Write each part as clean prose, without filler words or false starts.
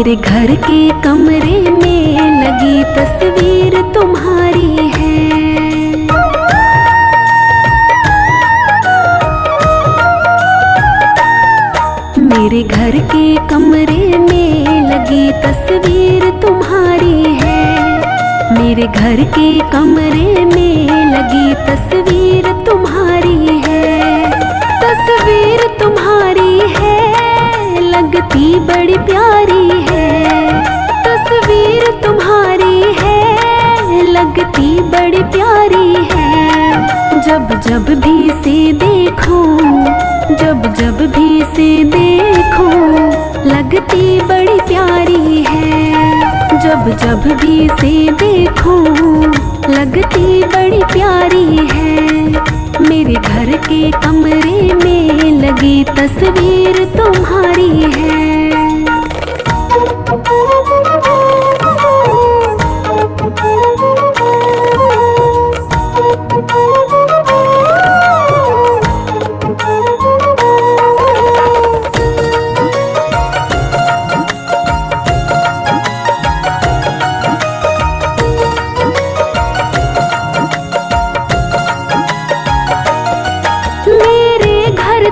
मेरे घर के कमरे में लगी तस्वीर तुम्हारी है। मेरे घर के कमरे में लगी तस्वीर तुम्हारी है। मेरे घर के कमरे में लगी तस्वीर तुम्हारी है। तस्वीर तुम्हारी है, लगती बड़ी प्यारी है। तस्वीर तुम्हारी है, लगती बड़ी प्यारी है। जब जब भी से देखूं, जब जब भी से देखूं, लगती बड़ी प्यारी है। जब जब भी से देखूं, लगती बड़ी प्यारी है। मेरे घर के कमरे में लगी तस्वीर तुम्हारी है।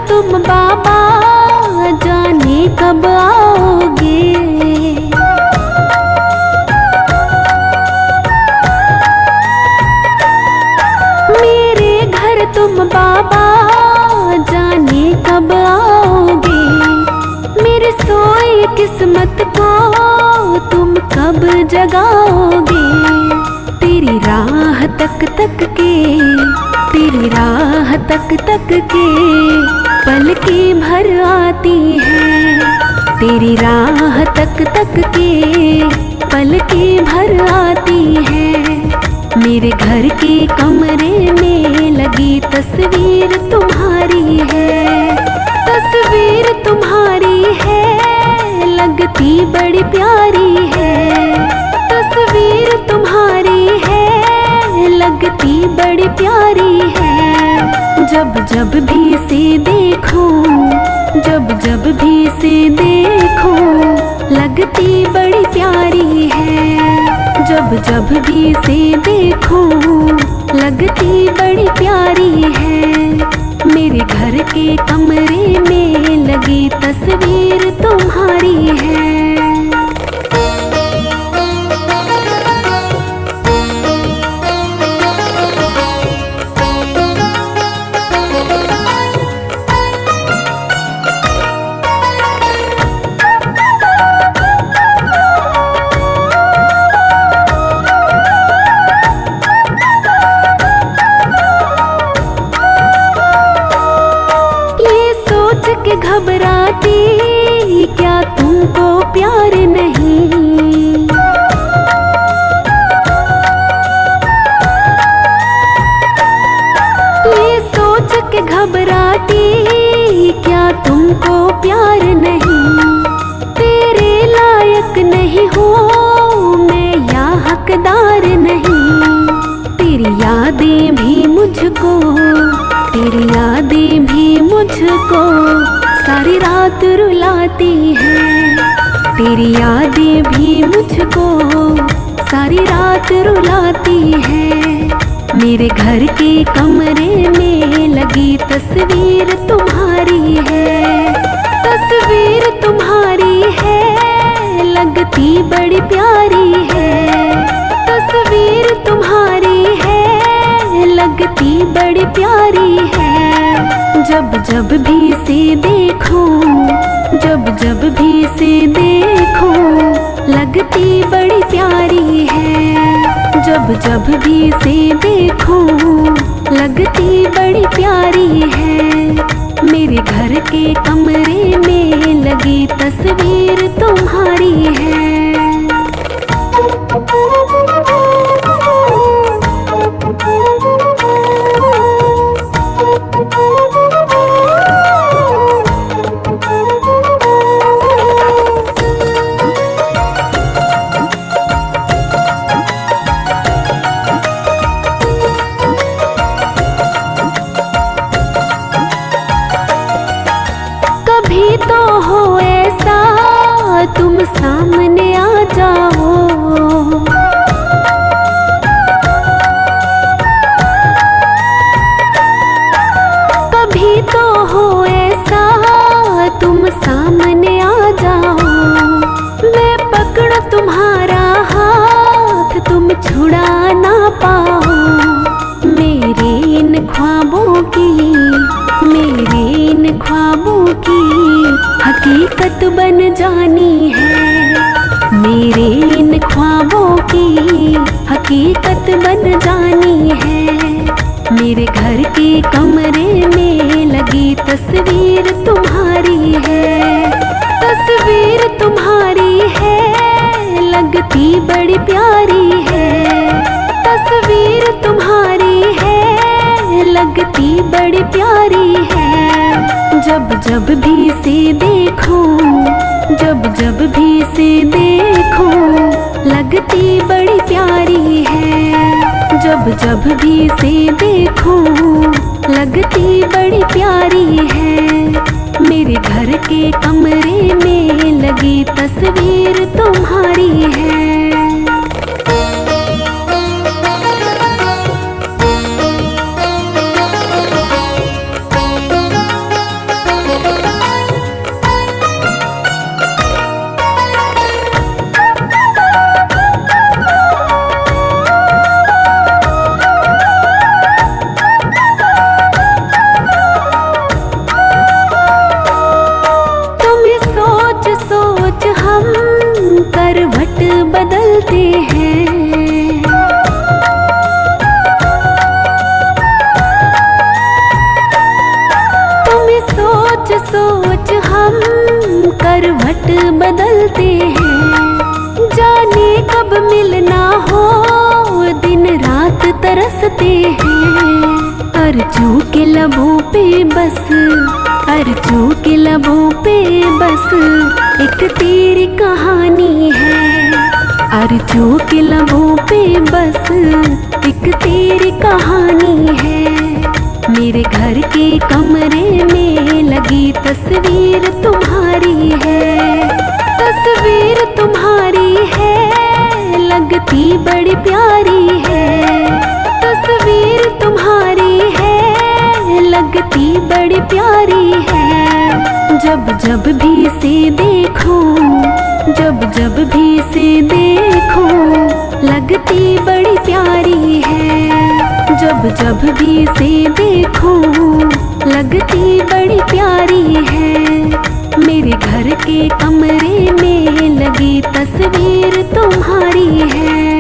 तुम बाबा जाने कब आओगे। मेरे घर तुम बाबा जाने कब आओगे। मेरी सोई किस्मत को तुम कब जगाओगे। तेरी राह तक तक के, तेरी राह तक तक के पलके भर आती है। तेरी राह तक तक के पलके भर आती है। मेरे घर के कमरे में लगी तस्वीर तुम्हारी है। तस्वीर तुम्हारी है, लगती बड़ी प्यारी है। तस्वीर तुम्हारी है, लगती बड़ी प्यारी है। जब जब भी से देखूं, जब जब भी से देखूं, लगती बड़ी प्यारी है। जब जब भी से देखूं, लगती बड़ी प्यारी है। मेरे घर के कमरे में लगी तस्वीर तुम्हारी है। घबराती क्या तुमको प्यार नहीं। ये सोच के घबराती क्या तुमको प्यार नहीं। तेरे लायक नहीं हूँ मैं या हकदार नहीं। तेरी यादें भी मुझको, तेरी यादें भी मुझको सारी रात रुलाती है। तेरी यादें भी मुझको सारी रात रुलाती है। मेरे घर के कमरे में लगी तस्वीर तुम्हारी है। तस्वीर तुम्हारी है, लगती बड़ी प्यारी है। तस्वीर तुम्हारी है, लगती बड़ी प्यारी है। जब जब भी से देखूं, जब जब भी से देखूं, लगती बड़ी प्यारी है। जब जब भी से देखूं, लगती बड़ी प्यारी है। मेरे घर के कमरे में लगी तस्वीर तुम्हारी है। तुम सामने हकीकत बन जानी है। मेरे इन ख्वाबों की हकीकत बन जानी है। मेरे घर के कमरे में लगी तस्वीर तुम्हारी है। तस्वीर तुम्हारी है, लगती बड़ी प्यारी है। तस्वीर तुम्हारी है, लगती बड़ी प्यारी है। जब जब भी से देखूं, जब जब भी से देखूं, लगती बड़ी प्यारी है। जब जब भी से देखूं, लगती बड़ी प्यारी है। मेरे घर के कमरे में लगी तस्वीर तुम्हारी है। करवट बदलते हैं, तुम्हें सोच सोच हम करवट बदलते हैं। जाने कब मिलना हो, दिन रात तरसते हैं। अर्जू के लबों पे बस, अर्जू के लबों पे बस एक तेरी कहानी है। अर्जू के लबों पे बस एक तेरी कहानी है। मेरे घर के कमरे में लगी तस्वीर तुम्हारी है। तस्वीर तुम्हारी है, लगती बड़ी प्यारी है। तस्वीर तुम्हारी है, लगती बड़ी प्यारी है। जब जब भी से देखूं, जब जब भी से देखूं, लगती बड़ी प्यारी है। जब जब भी से देखूं, लगती बड़ी प्यारी है। मेरे घर के कमरे में लगी तस्वीर तुम्हारी है।